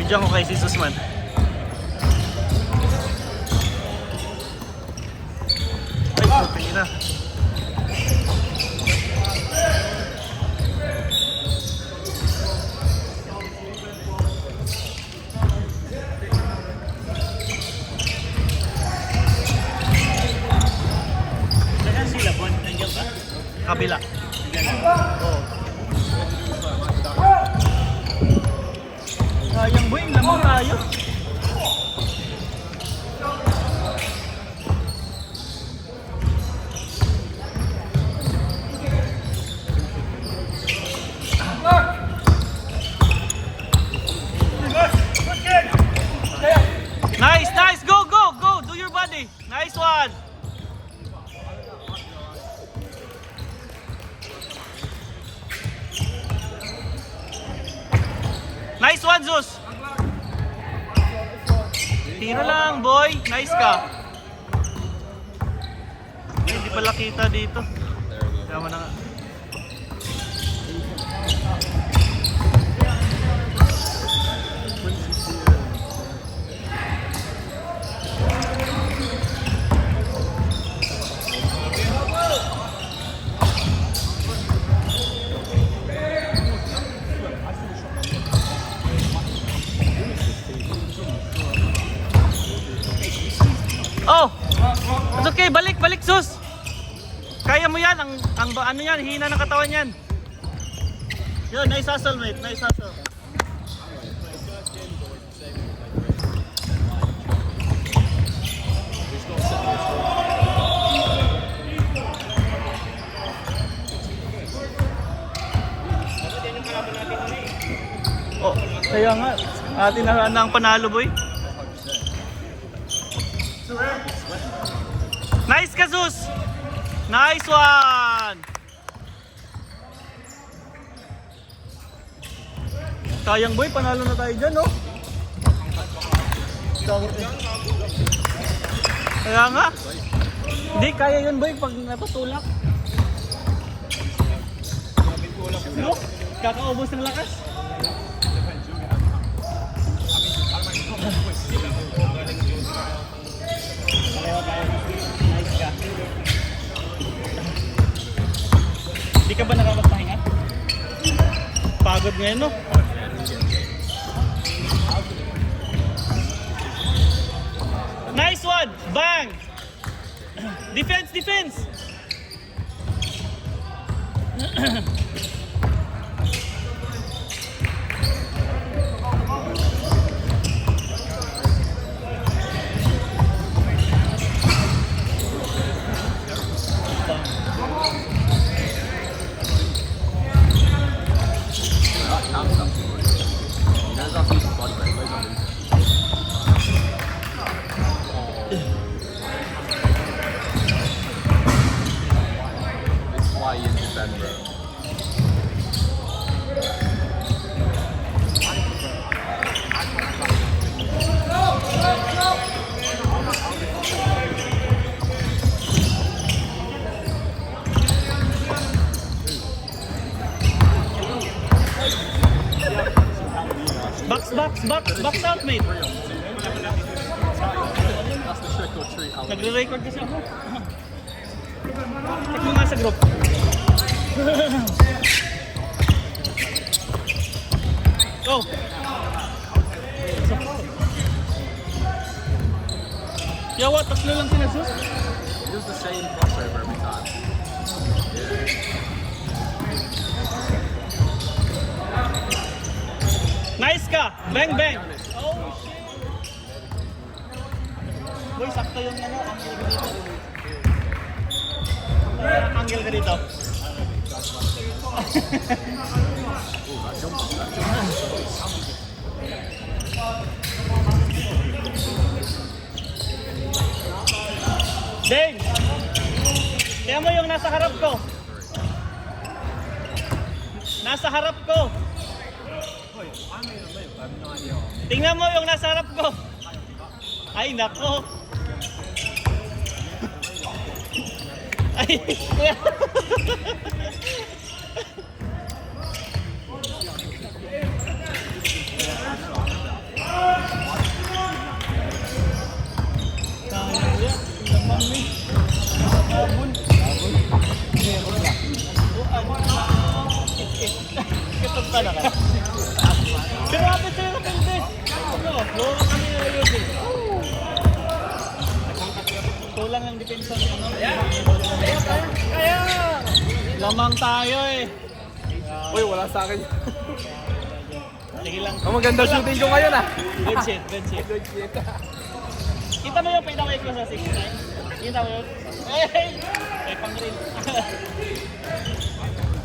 Diyan ko kay si Susman. Ay, puti na. Saan sila, Bon? Nandiyan ba? Kabila. Oo. Sayang boy, lamang tayo. Nice, nice, go, go, go, do your body. Nice one. Nice one, Zeus. Tira lang, boy. Nice ka. Hindi pala kita dito. Tama na nga. Oh! It's okay, balik, balik, Sus! Kaya mo yan, ang ano yan, hina ng katawan yan. Yun, nice hustle, mate, nice hustle. Oh, kaya nga, atin na ang panalo, boy. Nice ka, Sus! Nice one! Sayang boy, panalo na tayo dyan, no? Kaya nga. Hindi, kaya yun boy pag napatulak. No? Kakaubos ng lakas. Hindi ka ba nakakapagpahinga? Pagod ngayon, no? Nice one! Bang! Defense, defense! Box out, mate. Nagre-record kasi ako. Check mo nga sa group. Go! Yawa, tatlo lang sinasus. Use the same crossover every time. Nice ka! Bang, bang! Oh, shit! Boy, sakto yung ano, angle ka dito. Angle ka dito. Dave! Kaya mo yung nasa harap ko. Nasa harap ko. Tingnan mo yung nasa harap ko. Ay, nako. Ay. Lamang tayo eh. Uy, wala sa akin. Sige lang. Ang maganda shooting ko ngayon ah. Good shit, good shit. Good shit. Kita mo yung pinaway ko sa 6'9"? Kita mo yun? Hey! May pang rin.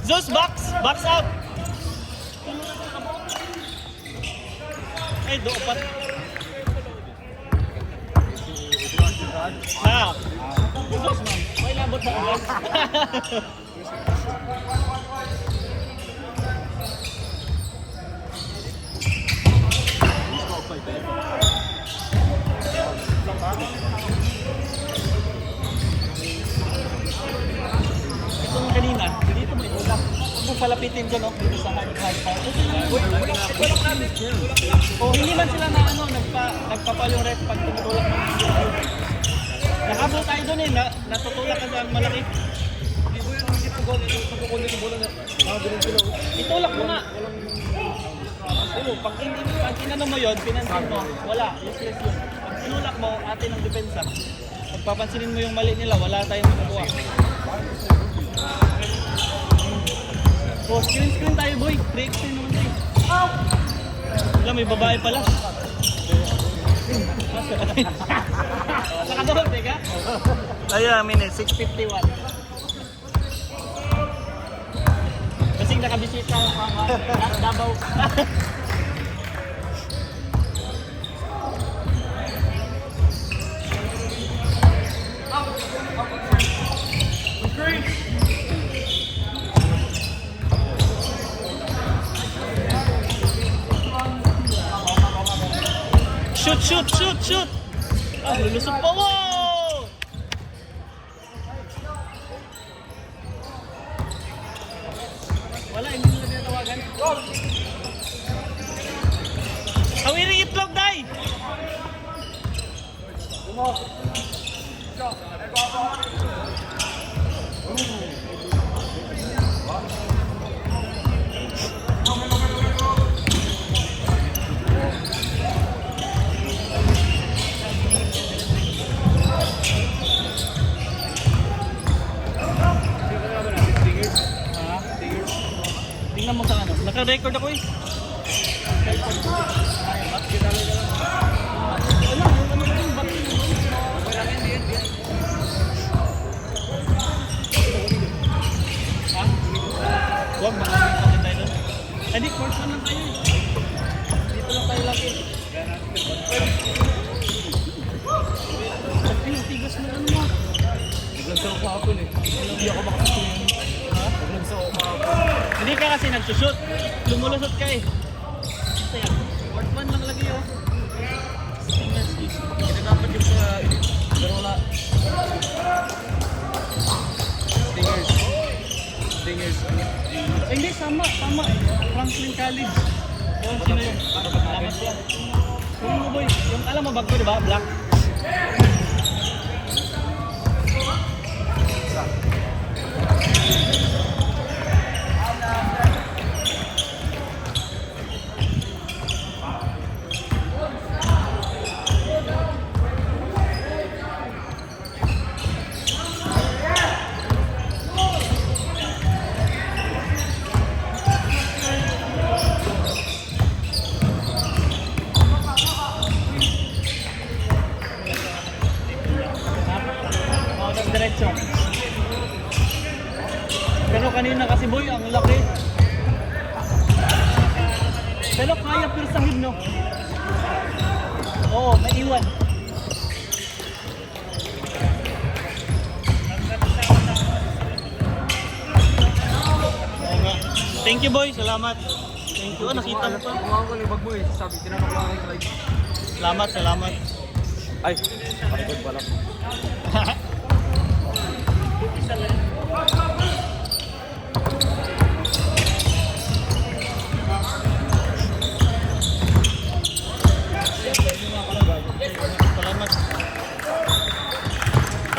Zeus, box! Box out! Ay, doopat. Ah! Zeus, man. May labot sa ulas. Itong kanina, dito mo itulak. Huwag mo palapitin ko, no? Dito sa hard part. O hindi man sila na ano, nagpapal yung ref pag tumutulak mo. Nakabot tayo doon eh, natutulak ka sa malaki. Itulak mo nga. Oo, pag inano mo yun, pinansin mo, wala, useless yun. Pag tinulak mo, atin ang depensa. Pag papansinin mo yung mali nila, wala tayong makukuha. Oh, screen tayo boy. 3x10 naman tayo. Wala, may babae pala. Nakadol, teka. Ayun, minute, 6:51. Kasing nakabisita ang Davao. Shoot! Ah, lulusot pa, wow! Wala, hindi nila tinatawagan. Hawiring itlog, day! Tingnan mo sa ano. Naka-record ako eh. Ha? Huwag, maraming natin tayo doon. Hindi, course lang tayo eh. Dito lang tayo lagi. Ang tigas mo ano mo. Naglansaw ko hapon eh. Hindi ako makakasin. Naglansaw ko hapon. Hindi ka kasi nagsushoot. Lumulusot ka eh. Ito yan. Word 1 lang lagi oh. Hindi dapat yung sa... Pero wala. Stingers. Eh, hindi, sama. Franklin College. Yun, sino yun? Salamat yan. Yung mo boy. Yung alam mo bag ko diba? Black. Diretso. Pero kanina kasi boy, ang laki. Pero kaya pirsahin no? Oo, naiwan. Oo nga. Thank you boy, salamat. Thank you. Nakita na to. Kumawa ko yung bag mo eh. Sabi, tinanong ko lang yung like. Salamat. Ay, parang pala. Salamat.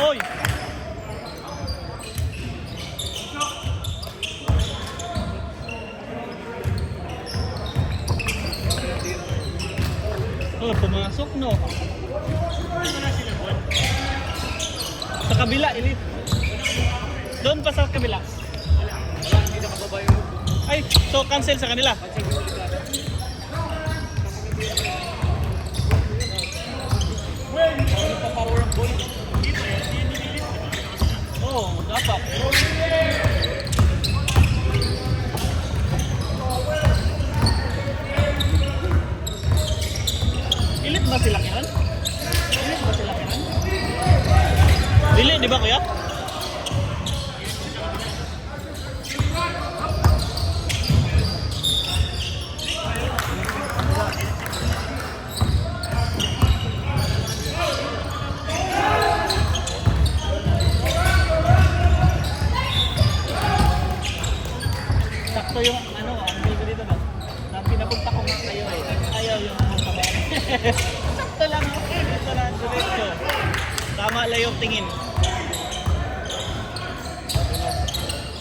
Oy! Oh, pumasok no. Sa kabila, Elite. Doon pa sa kabila. Ay, so cancel sa kanila. Oo, dapat. Ilit ba sila yan? Ilit ba sila yan? Dili, di ba kuya? Sakto yung ano, ang dito dito ba? Nang pinapunta ko nga kayo eh. Ayaw yung mga sakto lang ako. Ito lang, diretso. Tama lang yung tingin.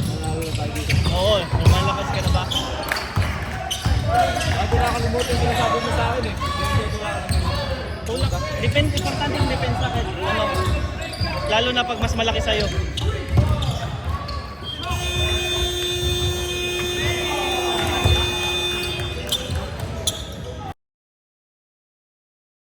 Nanalo na tayo dito. Oo, lumalakas ka na ba? Ako nakakalimutan yung sinasabi mo sa akin eh. Tulak. Depende, importante yung depensa kahit ano. Lalo na pag mas malaki sa'yo.